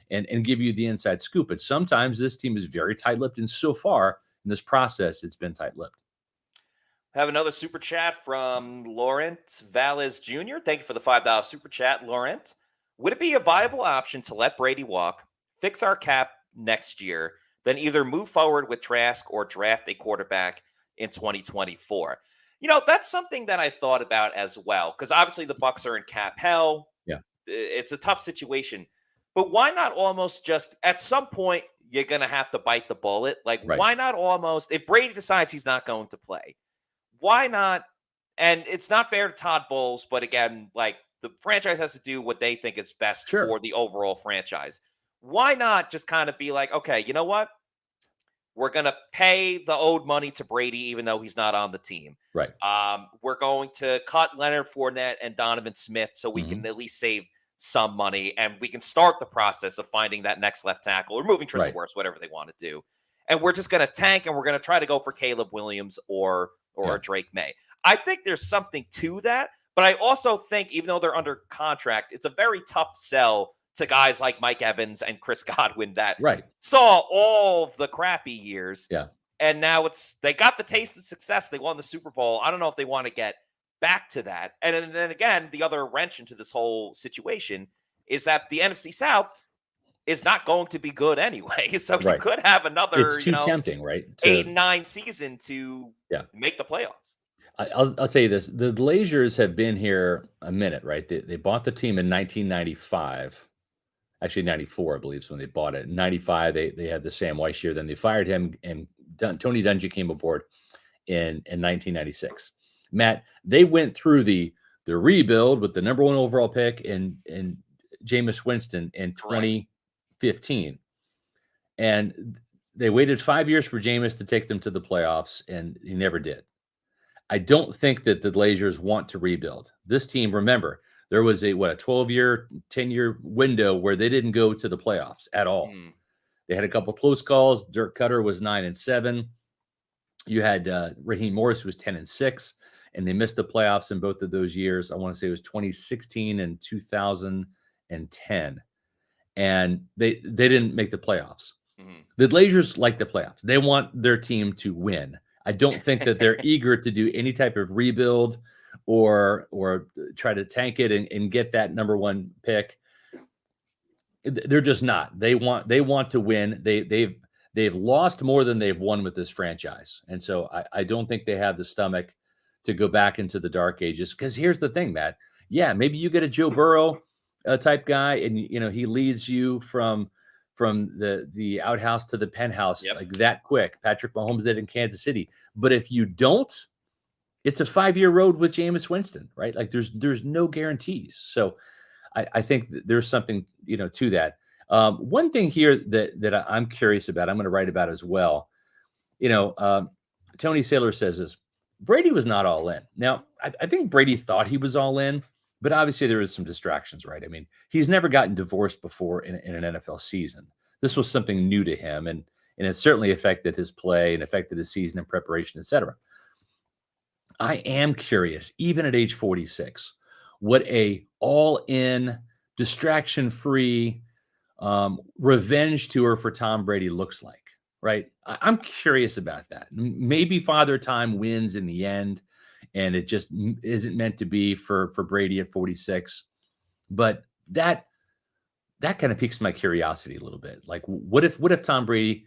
and give you the inside scoop. But sometimes this team is very tight-lipped, and so far in this process, it's been tight-lipped. Have another super chat from Laurent Valles Jr. Thank you for the $5 super chat, Laurent. Would it be a viable option to let Brady walk, fix our cap next year, then either move forward with Trask or draft a quarterback in 2024? That's something that I thought about as well, because obviously the Bucs are in cap hell. Yeah. It's a tough situation. But why not almost just, at some point, you're going to have to bite the bullet? Like, why not almost, if Brady decides he's not going to play, why not? And it's not fair to Todd Bowles, but again, like, the franchise has to do what they think is best for the overall franchise. Why not just kind of be like, okay, you know what? We're going to pay the owed money to Brady, even though he's not on the team. Right. We're going to cut Leonard Fournette and Donovan Smith so we can at least save some money, and we can start the process of finding that next left tackle or moving Tristan Wirfs, whatever they want to do. And we're just going to tank, and we're going to try to go for Caleb Williams or Drake May. I think there's something to that, but I also think, even though they're under contract, it's a very tough sell to guys like Mike Evans and Chris Godwin that saw all of the crappy years. Yeah. And now they got the taste of success. They won the Super Bowl. I don't know if they want to get back to that. And then again, the other wrench into this whole situation is that the NFC South is not going to be good anyway. So you could have another, it's too tempting, right? 8-9 season to make the playoffs. I'll say this. The Glazers have been here a minute, right? They bought the team in 1995. Actually, 94, I believe, is when they bought it. In 95, they had the Sam Weiss year. Then they fired him, and Tony Dungy came aboard in 1996. Matt, they went through the rebuild with the number 1 overall pick in Jameis Winston in 2015. And they waited 5 years for Jameis to take them to the playoffs, and he never did. I don't think that the Glazers want to rebuild. This team, remember, there was a 12-year, 10-year window where they didn't go to the playoffs at all. They had a couple of close calls. Dirk Cutter was 9-7. You had Raheem Morris, who was 10-6, and they missed the playoffs in both of those years. I want to say it was 2016 and 2010, and they didn't make the playoffs. The Glazers like the playoffs. They want their team to win. I don't think that they're eager to do any type of rebuild or try to tank it and get that number 1 pick. They're just not. They want to win. They've lost more than they've won with this franchise. And so I don't think they have the stomach to go back into the dark ages. Because here's the thing, Matt. Yeah, maybe you get a Joe Burrow type guy, and he leads you from the outhouse to the penthouse like that quick. Patrick Mahomes did in Kansas City. But if you don't, it's a 5-year road with Jameis Winston, right? Like there's no guarantees. So I think there's something, to that. One thing here that I'm curious about, I'm going to write about as well. Tony Saylor says this: Brady was not all in. Now, I think Brady thought he was all in, but obviously there was some distractions, right? I mean, he's never gotten divorced before in an NFL season. This was something new to him, and it certainly affected his play and affected his season and preparation, etc. I am curious, even at age 46, what a all-in, distraction-free revenge tour for Tom Brady looks like. right? I'm curious about that. Maybe Father Time wins in the end, and it just isn't meant to be for Brady at 46. But that kind of piques my curiosity a little bit. Like, what if Tom Brady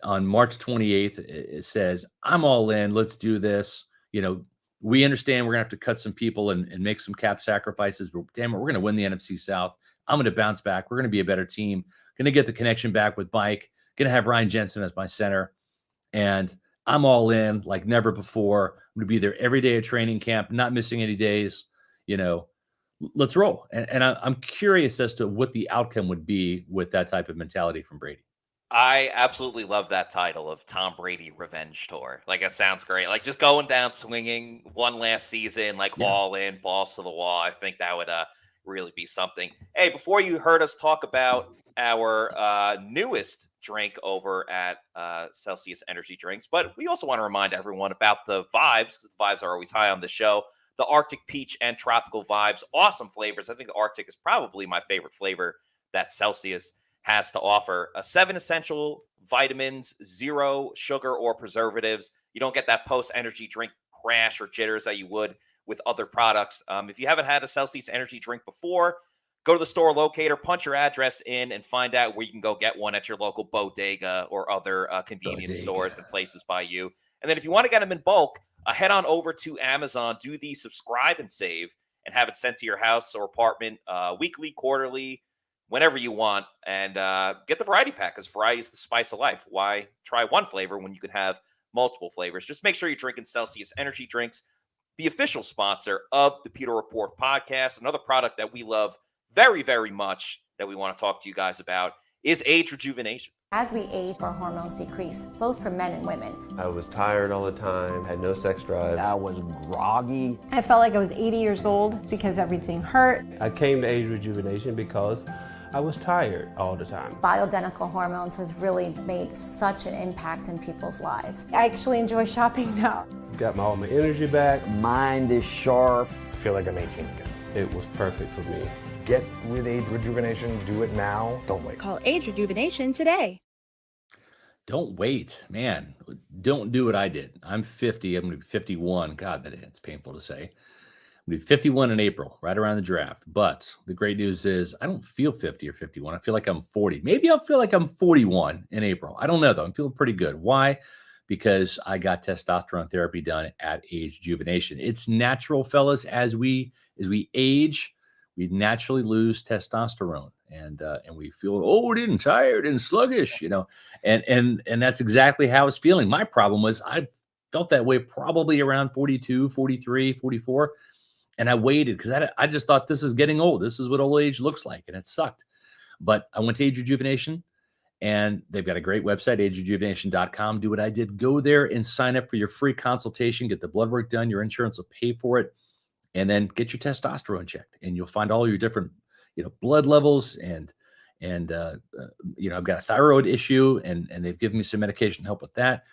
on March 28th it says, "I'm all in. Let's do this." We understand we're gonna have to cut some people and make some cap sacrifices, but damn it, we're gonna win the NFC South. I'm gonna bounce back. We're gonna be a better team. Gonna get the connection back with Mike. Gonna have Ryan Jensen as my center, and I'm all in like never before. I'm gonna be there every day at training camp, not missing any days. Let's roll. And I'm curious as to what the outcome would be with that type of mentality from Brady. I absolutely love that title of Tom Brady Revenge Tour. Like, it sounds great. Like, just going down swinging one last season, like all in, balls to the wall. I think that would really be something. Hey, before you heard us talk about our newest drink over at Celsius Energy Drinks, but we also want to remind everyone about the vibes, because the vibes are always high on the show. The Arctic Peach and Tropical Vibes, awesome flavors. I think the Arctic is probably my favorite flavor that Celsius has to offer. 7 essential vitamins, 0 sugar or preservatives. You don't get that post-energy drink crash or jitters that you would with other products. If you haven't had a Celsius energy drink before, go to the store locator, punch your address in, and find out where you can go get one at your local bodega or other convenience stores and places by you. And then if you want to get them in bulk, head on over to Amazon, do the subscribe and save, and have it sent to your house or apartment weekly, quarterly, whenever you want, and get the variety pack, because variety is the spice of life. Why try one flavor when you can have multiple flavors? Just make sure you're drinking Celsius Energy Drinks, the official sponsor of the Pewter Report podcast. Another product that we love very, very much that we want to talk to you guys about is age rejuvenation. As we age, our hormones decrease, both for men and women. I was tired all the time, had no sex drive. I was groggy. I felt like I was 80 years old because everything hurt. I came to age rejuvenation because I was tired all the time. Bioidentical hormones has really made such an impact in people's lives. I actually enjoy shopping now. Got all my energy back. Mind is sharp. I feel like I'm 18 again. It was perfect for me. Get with age rejuvenation. Do it now. Don't wait. Call Age Rejuvenation today. Don't wait, man. Don't do what I did. I'm 50. I'm going to be 51. God, it's painful to say. I'm going to be 51 in April, right around the draft. But the great news is I don't feel 50 or 51. I feel like I'm 40. Maybe I'll feel like I'm 41 in April. I don't know, though. I'm feeling pretty good. Why? Because I got testosterone therapy done at Age Rejuvenation. It's natural, fellas. As we age, we naturally lose testosterone, and we feel old and tired and sluggish, and that's exactly how I was feeling. My problem was I felt that way probably around 42, 43, 44, and I waited because I just thought this is getting old. This is what old age looks like, and it sucked. But I went to Age Rejuvenation, and they've got a great website, agerejuvenation.com. Do what I did. Go there and sign up for your free consultation. Get the blood work done. Your insurance will pay for it. And then get your testosterone checked, and you'll find all your different, blood levels. And I've got a thyroid issue, and they've given me some medication to help with that.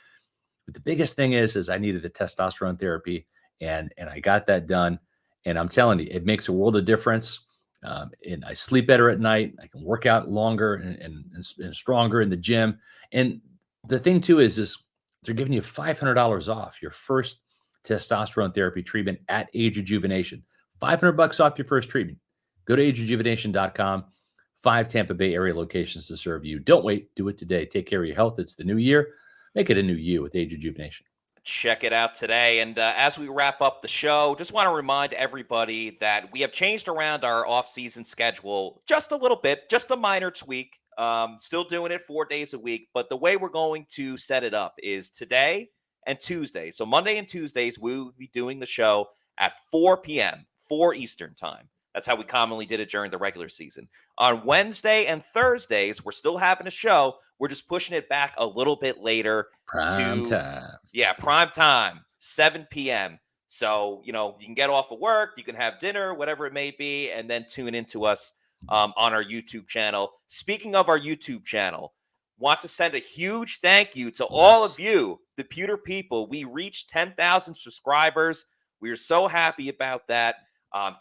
But the biggest thing is I needed the testosterone therapy, and I got that done. And I'm telling you, it makes a world of difference. And I sleep better at night. I can work out longer and stronger in the gym. And the thing too is they're giving you $500 off your first testosterone therapy treatment at Age Rejuvenation. $500 off your first treatment. Go to agerejuvenation.com. 5 Tampa Bay area locations to serve you. Don't wait. Do it today. Take care of your health. It's the new year. Make it a new you with Age Rejuvenation. Check it out today. And as we wrap up the show, just want to remind everybody that we have changed around our off-season schedule just a little bit, just a minor tweak. Still doing it 4 days a week. But the way we're going to set it up is today and Tuesday. So Monday and Tuesdays, we will be doing the show at 4 p.m., 4 Eastern time. That's how we commonly did it during the regular season. On Wednesday and Thursdays, we're still having a show. We're just pushing it back a little bit later. Prime time. Yeah, prime time, 7 p.m. So, you can get off of work, you can have dinner, whatever it may be, and then tune into us on our YouTube channel. Speaking of our YouTube channel, want to send a huge thank you to all of you, the Pewter people. We reached 10,000 subscribers. We are so happy about that.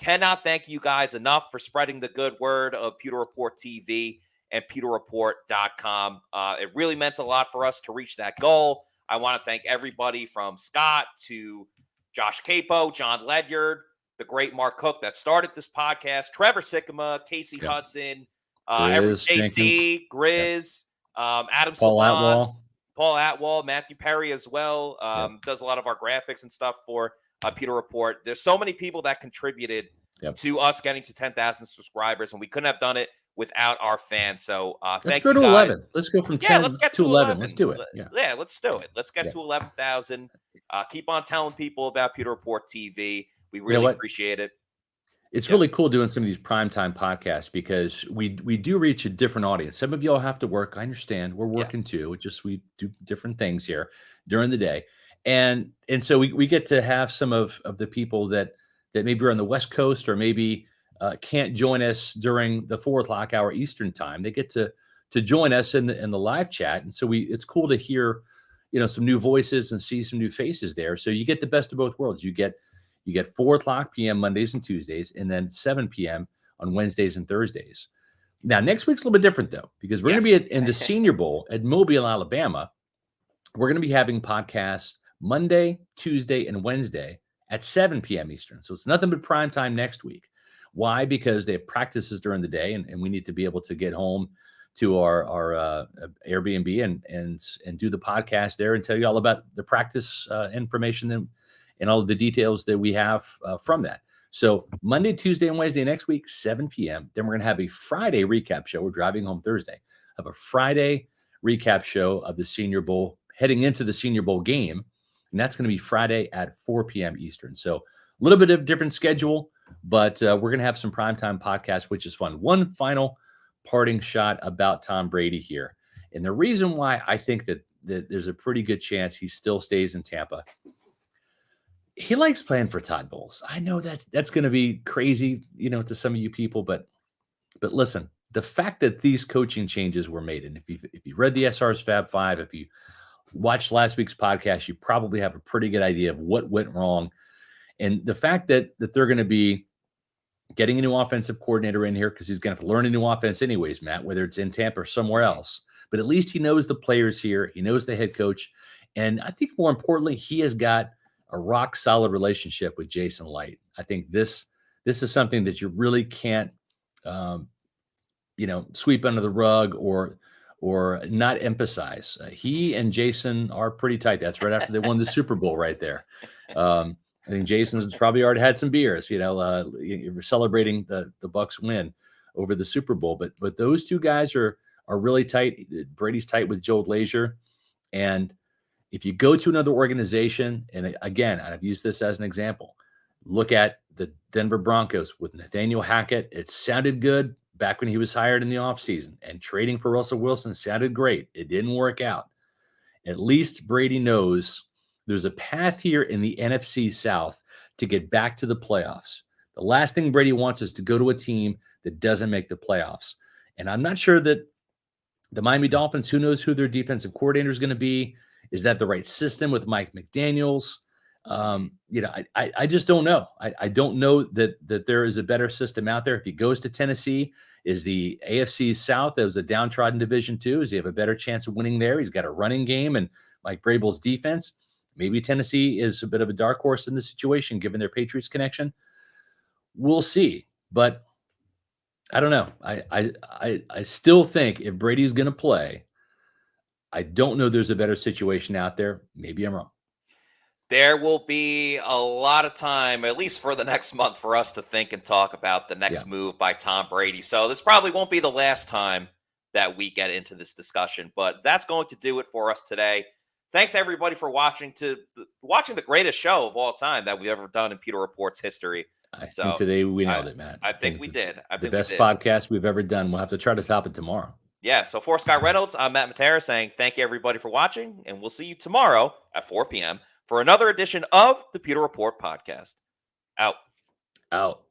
Cannot thank you guys enough for spreading the good word of Pewter Report TV. and pewterreport.com. It really meant a lot for us to reach that goal. I want to thank everybody from Scott to Josh Capo, John Ledyard, the great Mark Cook that started this podcast, Trevor Sycamore, Casey Hudson, JC, Grizz, Adam Savant, Paul Atwell, Matthew Perry as well. Does a lot of our graphics and stuff for Pewter Report. There's so many people that contributed to us getting to 10,000 subscribers, and we couldn't have done it without our fans. So thank you, guys. 11. Let's go from 10 to 11. Let's do it. Yeah, let's do it. Let's get to 11,000. Keep on telling people about Pewter Report TV. We really appreciate it. It's really cool doing some of these primetime podcasts because we do reach a different audience. Some of y'all have to work. I understand. We're working too. Just we do different things here during the day. And so we get to have some of the people that maybe are on the West Coast or maybe can't join us during the 4:00 hour Eastern time. They get to join us in the live chat. And so it's cool to hear, some new voices and see some new faces there. So you get the best of both worlds. You get 4:00 p.m. Mondays and Tuesdays, and then 7 p.m. on Wednesdays and Thursdays. Now, next week's a little bit different, though, because we're going to be in the Senior Bowl at Mobile, Alabama. We're going to be having podcasts Monday, Tuesday, and Wednesday at 7 p.m. Eastern. So it's nothing but prime time next week. Why? Because they have practices during the day, and we need to be able to get home to our Airbnb and do the podcast there and tell you all about the practice information and all of the details that we have from that. So Monday, Tuesday, and Wednesday next week, 7 p.m. Then we're going to have a Friday recap show. We're driving home Thursday. Have a Friday recap show of the Senior Bowl, heading into the Senior Bowl game. And that's going to be Friday at 4 p.m. Eastern. So a little bit of different schedule, but we're going to have some primetime podcasts, which is fun. One final parting shot about Tom Brady here. And the reason why I think that there's a pretty good chance he still stays in Tampa. He likes playing for Todd Bowles. I know that's going to be crazy, to some of you people, but listen, the fact that these coaching changes were made, and if you read the SR's Fab Five, if you watched last week's podcast, you probably have a pretty good idea of what went wrong. And the fact that they're going to be getting a new offensive coordinator in here, because he's going to have to learn a new offense anyways, Matt, whether it's in Tampa or somewhere else. But at least he knows the players here. He knows the head coach. And I think more importantly, he has got a rock solid relationship with Jason Light. I think this is something that you really can't, sweep under the rug or not emphasize. He and Jason are pretty tight. That's right after they won the Super Bowl right there. I think Jason's probably already had some beers, you're celebrating the Bucs win over the Super Bowl. But those two guys are really tight. Brady's tight with Joe Glazier. And if you go to another organization, and again, I've used this as an example, look at the Denver Broncos with Nathaniel Hackett. It sounded good back when he was hired in the offseason, and trading for Russell Wilson sounded great. It didn't work out. At least Brady knows there's a path here in the NFC South to get back to the playoffs. The last thing Brady wants is to go to a team that doesn't make the playoffs. And I'm not sure that the Miami Dolphins, who knows who their defensive coordinator is going to be? Is that the right system with Mike McDaniels? I just don't know. I don't know that there is a better system out there. If he goes to Tennessee, is the AFC South as a downtrodden division too? Does he have a better chance of winning there? He's got a running game and Mike Vrabel's defense. Maybe Tennessee is a bit of a dark horse in this situation, given their Patriots connection. We'll see, but I don't know. I still think if Brady's going to play, I don't know there's a better situation out there. Maybe I'm wrong. There will be a lot of time, at least for the next month, for us to think and talk about the next move by Tom Brady. So this probably won't be the last time that we get into this discussion, but that's going to do it for us today. Thanks to everybody for watching the greatest show of all time that we've ever done in Pewter Report's history. I think today we nailed it, Matt. I think we did. The best podcast we've ever done. We'll have to try to top it tomorrow. Yeah, so for Scott Reynolds, I'm Matt Matera saying thank you, everybody, for watching, and we'll see you tomorrow at 4 p.m. for another edition of the Pewter Report podcast. Out.